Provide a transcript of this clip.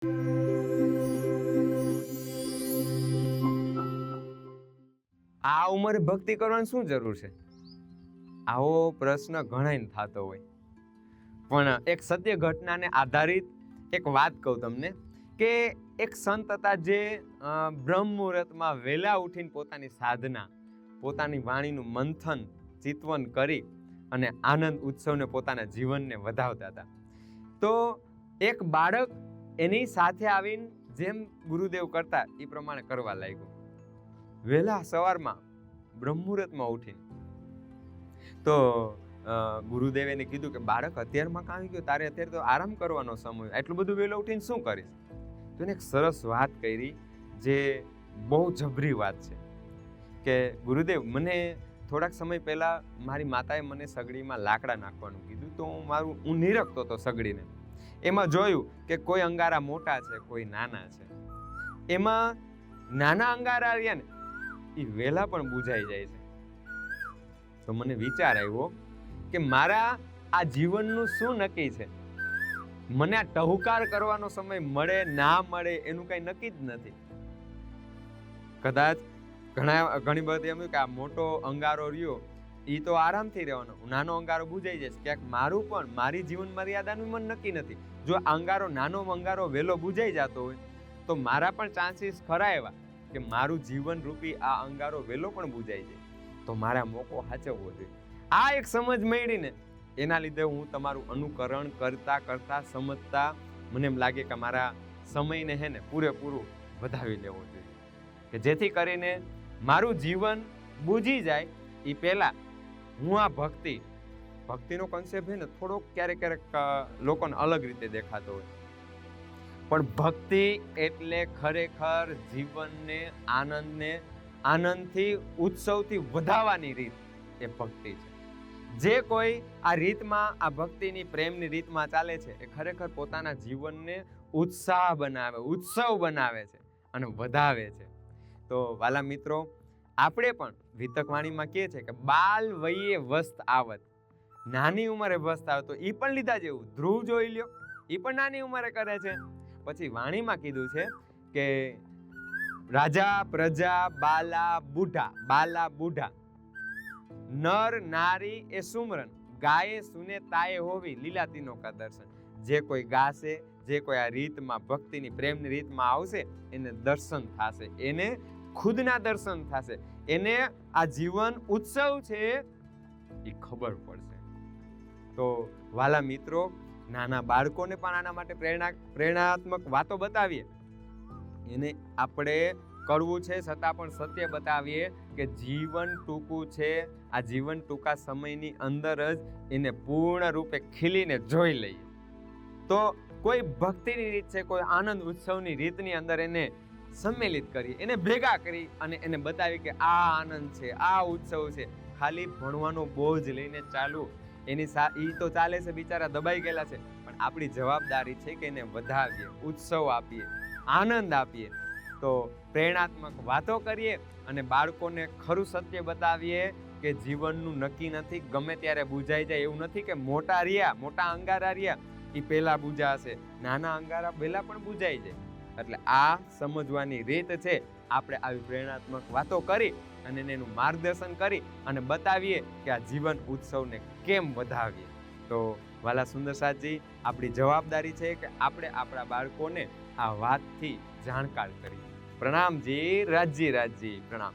આ ઉંમરે ભક્તિ કરવાની શું જરૂર છે? આવો પ્રશ્ન ઘણાને થતો હોય. પણ એક સત્ય ઘટનાને આધારિત એક વાત કહું તમને કે એક સંત હતા જે બ્રહ્મ મુહૂર્તમાં વહેલા ઉઠીને પોતાની સાધના, પોતાની વાણીનું મંથન, ચિંતવન કરી અને આનંદ ઉત્સવને પોતાના જીવનને વધાવતા હતા. તો એક બાળક એની સાથે આવીને જેમ ગુરુદેવ કરતા એ પ્રમાણે કરવા લાગ્યું. વહેલા સવારમાં બ્રહ્મ મુહૂર્તમાં ઉઠીને તો ગુરુદેવે એને કીધું કે બાળક અત્યારમાં કાં આવી ગયો, તારે અત્યારે તો આરામ કરવાનો સમય, એટલું બધું વહેલો ઉઠીને શું કરીશ? તો એને એક સરસ વાત કરી જે બહુ જબરી વાત છે કે ગુરુદેવ, મને થોડાક સમય પહેલાં મારી માતાએ મને સગડીમાં લાકડા નાખવાનું કીધું, તો હું નિરખતો હતો સગડીને. એમાં જોયું કે કોઈ અંગારા મોટા છે, કોઈ નાના છે. એમાં નાના અંગારા રહ્યા ને એ વહેલા પણ બુઝાઈ જાય છે. તો મને વિચાર આવ્યો કે મારા આ જીવનનું શું નક્કી છે? મને આ ટહુકાર કરવાનો સમય મળે ના મળે એનું કઈ નક્કી જ નથી. કદાચ ઘણી બધી એમ કે આ મોટો અંગારો રહ્યો એ તો આરામથી રહેવાનો, નાનો અંગારો બુજાઈ જશે. ક્યાંક મારું પણ મારી જીવન મર્યાદાનું મને નક્કી નથી. જો નાનો અંગારો વહેલો બુજાઈ જતો હોય તો મારા પણ ચાન્સીસ ખરા એવા કે મારું જીવન રૂપી આ અંગારો વહેલો પણ બુજાઈ જાય. તો મારા મોકો સાચવવો જોઈએ. આ એક સમજ મળી ને એના લીધે હું તમારું અનુકરણ કરતા સમજતા મને એમ લાગે કે મારા સમયને હે ને પૂરેપૂરું વધાવી લેવો જોઈએ કે જેથી કરીને મારું જીવન બુજી જાય એ પહેલા હું આ ભક્તિનો કોન્સેપ્ટ છે ને થોડોક ક્યારેક લોકોને અલગ રીતે દેખાતો હોય, પણ ભક્તિ એટલે ખરેખર જીવનને આનંદથી ઉત્સવથી વધાવવાની રીત એ ભક્તિ છે. જે કોઈ આ રીતમાં, આ ભક્તિની પ્રેમની રીતમાં ચાલે છે એ ખરેખર પોતાના જીવનને ઉત્સાહ બનાવે, ઉત્સવ બનાવે છે અને વધાવે છે. તો વાલા મિત્રો, આપણે પણ વિતકવાણીમાં કહે છે કે બાલ વયે વસ્ત આવત, નાની ઉંમરે વસ્ત આવે. તો એ પણ લીધા જેવું ધ્રુવ જોઈ લ્યો, એ પણ નાની ઉંમરે કરે છે. પછી વાણીમાં કીધું છે કે રાજા પ્રજા બાલા બુઢા નર નારી એ સુમરન ગાયે સુને તાએ હોવી લીલાતીનો કા દર્શન. જે કોઈ ગાશે, જે કોઈ આ રીતમાં ભક્તિની પ્રેમની રીતમાં આવશે એને દર્શન થશે, એને ખુદના દર્શન થશે, એને આ જીવન ઉત્સવ છે એ ખબર પડશે. તો વાલા મિત્રો, નાના બાળકોને પણ આના માટે પ્રેરણાત્મક વાતો બતાવીએ. એને આપણે કરવું છે છતાં પણ સત્ય બતાવીએ કે જીવન ટૂંકું છે. આ જીવન ટૂંકા સમયની અંદર જ એને પૂર્ણ રૂપે ખીલીને જોઈ લઈએ. તો કોઈ ભક્તિની રીત છે, કોઈ આનંદ ઉત્સવની રીતની અંદર એને સંમેલિત કરી, એને ભેગા કરી અને એને બતાવી કે આ આનંદ છે, આ ઉત્સવ છે. ખાલી ભણવાનો બોજ લઈને ચાલુ એની ઈ તો ચાલે છે, બિચારા દબાઈ ગયેલા છે, પણ આપણી જવાબદારી છે કે એને વધાવીએ, ઉત્સવ આપીએ, આનંદ આપીએ. તો પ્રેરણાત્મક વાતો કરીએ અને બાળકોને ખરું સત્ય બતાવીએ કે જીવનનું નક્કી નથી, ગમે ત્યારે બુજાઈ જાય. એવું નથી કે મોટા અંગારા રહ્યા એ પહેલા બુજાશે, નાના અંગારા પહેલા પણ બુજાઈ જાય. એટલે આ સમજવાની રીત છે. આપણે આવી પ્રેરણાત્મક વાતો કરી અને એનું માર્ગદર્શન કરી અને બતાવીએ કે આ જીવન ઉત્સવને કેમ વધાવીએ. તો વાલા સુંદરસાદજી, આપણી જવાબદારી છે કે આપણે આપણા બાળકોને આ વાતથી જાણકાર કરીએ. પ્રણામજી રાજજી, પ્રણામ.